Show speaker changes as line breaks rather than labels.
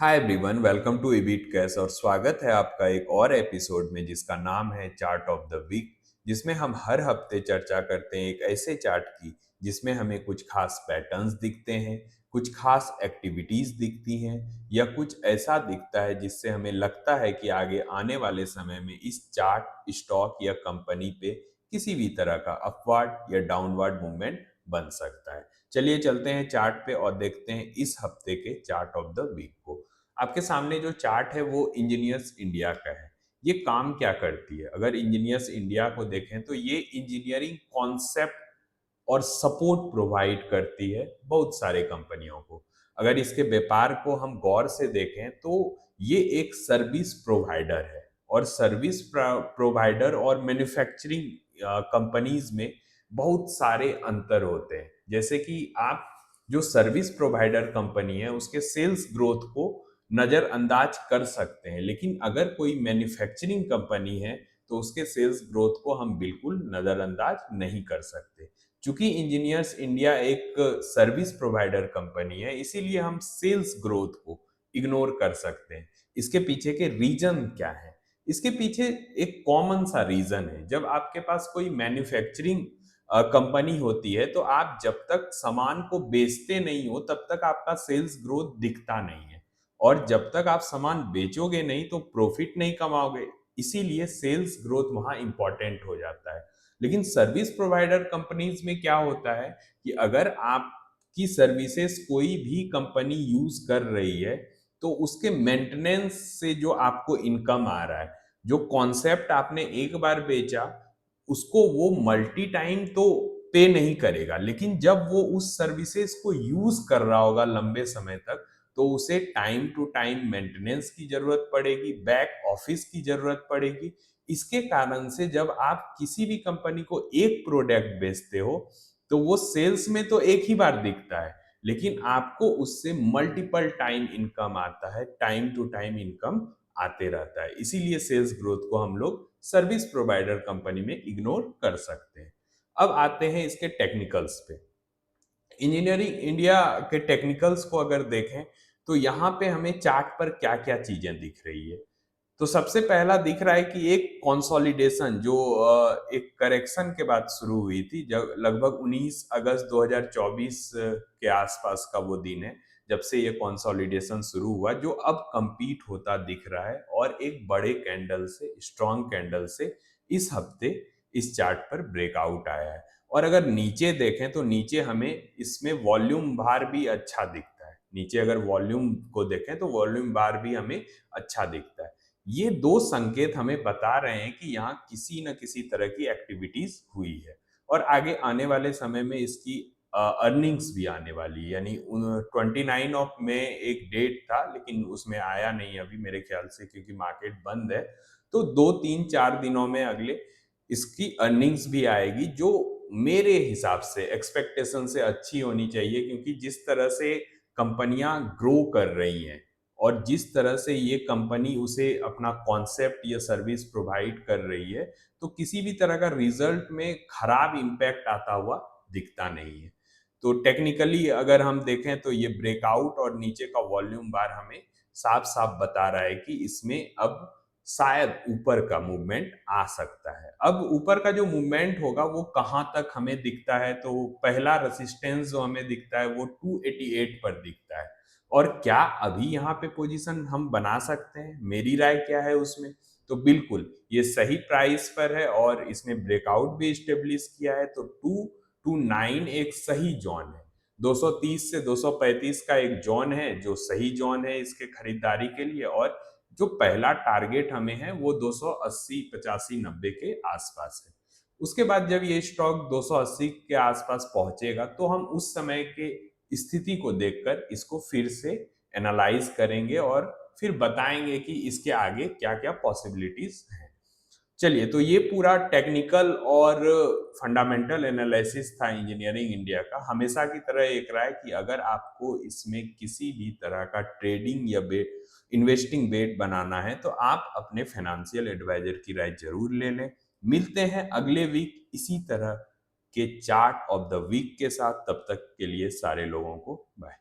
Hi everyone, welcome to ebit cash और स्वागत है आपका एक और एपिसोड में जिसका नाम है चार्ट ऑफ द वीक। जिसमें हम हर हफ्ते चर्चा करते हैं एक ऐसे चार्ट की जिसमें हमें कुछ खास पैटर्न्स दिखते हैं, कुछ खास एक्टिविटीज दिखती हैं या कुछ ऐसा दिखता है जिससे हमें लगता है कि आगे आने वाले समय में इस चार्ट, स्टॉक या कंपनी पे किसी भी तरह का अपवर्ड या डाउनवर्ड मूवमेंट बन सकता है। चलिए चलते हैं चार्ट पे और देखते हैं इस हफ्ते के चार्ट ऑफ द वीक को। आपके सामने जो चार्ट है वो इंजीनियर्स इंडिया का है। ये काम क्या करती है? अगर इंजीनियर्स इंडिया को देखें तो ये इंजीनियरिंग कॉन्सेप्ट और सपोर्ट प्रोवाइड करती है बहुत सारे कंपनियों को। अगर इसके व्यापार को हम गौर से देखें तो ये एक सर्विस प्रोवाइडर है और सर्विस प्रोवाइडर और मैन्युफैक्चरिंग कंपनीज में बहुत सारे अंतर होते हैं। जैसे कि आप जो सर्विस प्रोवाइडर कंपनी है उसके सेल्स ग्रोथ को नज़रअंदाज कर सकते हैं, लेकिन अगर कोई मैन्युफैक्चरिंग कंपनी है तो उसके सेल्स ग्रोथ को हम बिल्कुल नज़रअंदाज नहीं कर सकते। चूंकि इंजीनियर्स इंडिया एक सर्विस प्रोवाइडर कंपनी है, इसीलिए हम सेल्स ग्रोथ को इग्नोर कर सकते हैं। इसके पीछे के रीजन क्या है? इसके पीछे एक कॉमन सा रीजन है। जब आपके पास कोई मैन्युफैक्चरिंग कंपनी होती है तो आप जब तक सामान को बेचते नहीं हो तब तक आपका सेल्स ग्रोथ दिखता नहीं है, और जब तक आप सामान बेचोगे नहीं तो प्रॉफिट नहीं कमाओगे। इसीलिए सेल्स ग्रोथ वहां इंपॉर्टेंट हो जाता है। लेकिन सर्विस प्रोवाइडर कंपनीज में क्या होता है कि अगर आपकी सर्विसेज कोई भी कंपनी यूज कर रही है तो उसके मेंटेनेंस से जो आपको इनकम आ रहा है, जो कॉन्सेप्ट आपने एक बार बेचा उसको वो मल्टी टाइम तो पे नहीं करेगा, लेकिन जब वो उस सर्विसेज को यूज कर रहा होगा लंबे समय तक तो उसे टाइम टू टाइम मेंटेनेंस की जरूरत पड़ेगी, बैक ऑफिस की जरूरत पड़ेगी। इसके कारण से जब आप किसी भी कंपनी को एक प्रोडक्ट बेचते हो तो वो सेल्स में तो एक ही बार दिखता है, लेकिन आपको उससे मल्टीपल टाइम इनकम आता है, टाइम टू टाइम इनकम आते रहता है। इसीलिए सेल्स ग्रोथ को हम लोग सर्विस प्रोवाइडर कंपनी में इग्नोर कर सकते हैं। अब आते हैं इसके टेक्निकल्स पे। इंजीनियरिंग इंडिया के टेक्निकल्स को अगर देखें तो यहाँ पे हमें चार्ट पर क्या क्या चीजें दिख रही है। तो सबसे पहला दिख रहा है कि एक कंसोलिडेशन जो एक करेक्शन के बाद शुरू हुई थी, जब लगभग 19 अगस्त 2024 के आसपास का वो दिन है जब से ये कंसोलिडेशन शुरू हुआ, जो अब कंप्लीट होता दिख रहा है और एक बड़े कैंडल से, स्ट्रॉन्ग कैंडल से इस हफ्ते इस चार्ट पर ब्रेकआउट आया है। और अगर नीचे देखें तो नीचे हमें इसमें वॉल्यूम बार भी अच्छा दिखता है। नीचे अगर वॉल्यूम को देखें तो वॉल्यूम बार भी हमें अच्छा दिखता है। ये दो संकेत हमें बता रहे हैं कि यहाँ किसी न किसी तरह की एक्टिविटीज हुई है और आगे आने वाले समय में इसकी अर्निंग्स भी आने वाली है। यानी 29 में एक डेट था लेकिन उसमें आया नहीं अभी मेरे ख्याल से, क्योंकि मार्केट बंद है। तो 2 3 4 दिनों में अगले इसकी अर्निंग्स भी आएगी, जो मेरे हिसाब से एक्सपेक्टेशन से अच्छी होनी चाहिए, क्योंकि जिस तरह से कंपनियां ग्रो कर रही हैं और जिस तरह से ये कंपनी उसे अपना कॉन्सेप्ट या सर्विस प्रोवाइड कर रही है, तो किसी भी तरह का रिजल्ट में खराब इम्पैक्ट आता हुआ दिखता नहीं है। तो टेक्निकली अगर हम देखें तो ये ब्रेकआउट और नीचे का वॉल्यूम बार हमें साफ साफ बता रहा है कि इसमें अब शायद ऊपर का मूवमेंट आ सकता है। अब ऊपर का जो मूवमेंट होगा वो कहाँ तक हमें दिखता है, तो पहला रेसिस्टेंस जो हमें दिखता है वो 288 पर दिखता है। और क्या अभी यहाँ पे पोजीशन हम बना सकते हैं? मेरी राय क्या है उसमें, तो बिल्कुल ये सही प्राइस पर है और इसने ब्रेकआउट भी स्टेब्लिश किया है। तो 229 एक सही जोन है। 230 से 235 का एक जोन है जो सही जोन है इसके खरीदारी के लिए, और जो पहला टारगेट हमें है वो 280 85 90 के आसपास है। उसके बाद जब ये स्टॉक 280 के आसपास पहुंचेगा तो हम उस समय के स्थिति को देखकर इसको फिर से एनालाइज करेंगे और फिर बताएंगे कि इसके आगे क्या क्या पॉसिबिलिटीज हैं। चलिए, तो ये पूरा टेक्निकल और फंडामेंटल एनालिसिस था इंजीनियरिंग इंडिया का। हमेशा की तरह एक राय कि अगर आपको इसमें किसी भी तरह का ट्रेडिंग या इन्वेस्टिंग बेट बनाना है तो आप अपने फाइनेंशियल एडवाइजर की राय जरूर ले लें। मिलते हैं अगले वीक इसी तरह के चार्ट ऑफ द वीक के साथ। तब तक के लिए सारे लोगों को बाय।